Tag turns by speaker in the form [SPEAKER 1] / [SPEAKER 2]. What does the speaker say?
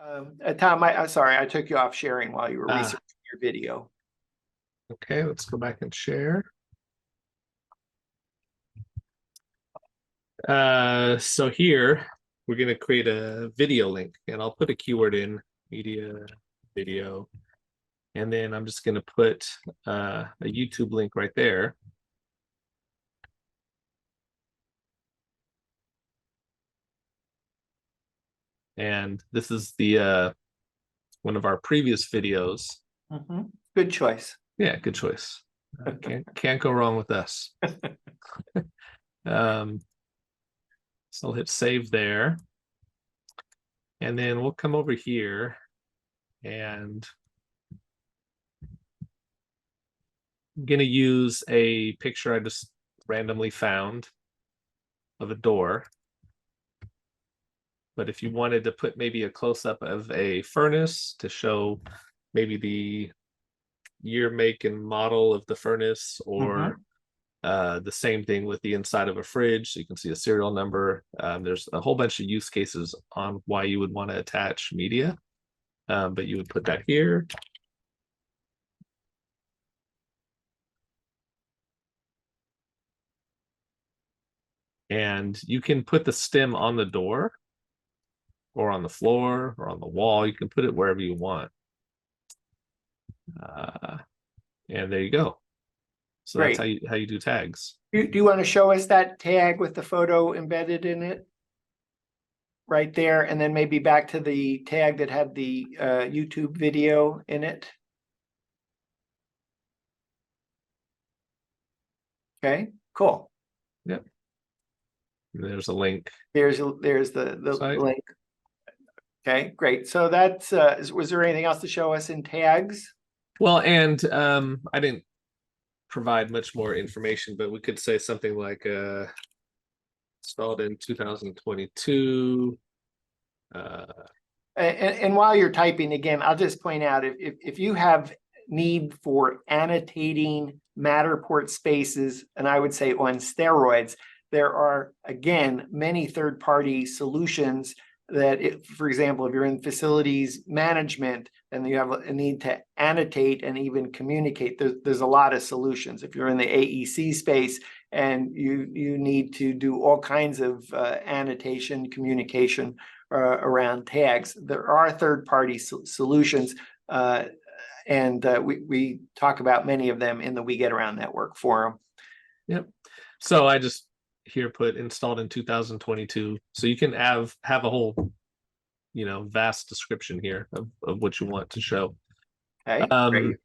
[SPEAKER 1] Tom, I'm sorry, I took you off sharing while you were
[SPEAKER 2] Ah.
[SPEAKER 1] researching your video.
[SPEAKER 2] Okay, let's go back and share. So here we're going to create a video link, and I'll put a keyword in media video, and then I'm just going to put a YouTube link right there. And this is the one of our previous videos.
[SPEAKER 1] Good choice.
[SPEAKER 2] Yeah, good choice. Can't go wrong with us. So I'll hit save there. And then we'll come over here and I'm going to use a picture I just randomly found of a door. But if you wanted to put maybe a close-up of a furnace to show maybe the year, make, and model of the furnace, or the same thing with the inside of a fridge, so you can see a serial number. There's a whole bunch of use cases on why you would want to attach media, but you would put that here. And you can put the stem on the door or on the floor or on the wall. You can put it wherever you want. And there you go. So
[SPEAKER 1] Great.
[SPEAKER 2] that's how you do tags.
[SPEAKER 1] Do you want to show us that tag with the photo embedded in it? Right there, and then maybe back to the tag that had the YouTube video in it. Okay, cool.
[SPEAKER 2] Yep. And there's a link.
[SPEAKER 1] There's the link. Okay, great. So that's was there anything else to show us in tags?
[SPEAKER 2] Well, and I didn't provide much more information, but we could say something like installed in 2022.
[SPEAKER 1] And while you're typing again, I'll just point out if you have need for annotating Matterport spaces, and I would say on steroids, there are again many third-party solutions that, for example, if you're in facilities management and you have a need to annotate and even communicate, there's a lot of solutions. If you're in the AEC space and you need to do all kinds of annotation, communication around tags, there are third-party solutions, and we talk about many of them in the We Get Around Network forum.
[SPEAKER 2] Yep. So I just here put installed in 2022, so you can have a whole vast description here of what you want to show.
[SPEAKER 1] Okay, great.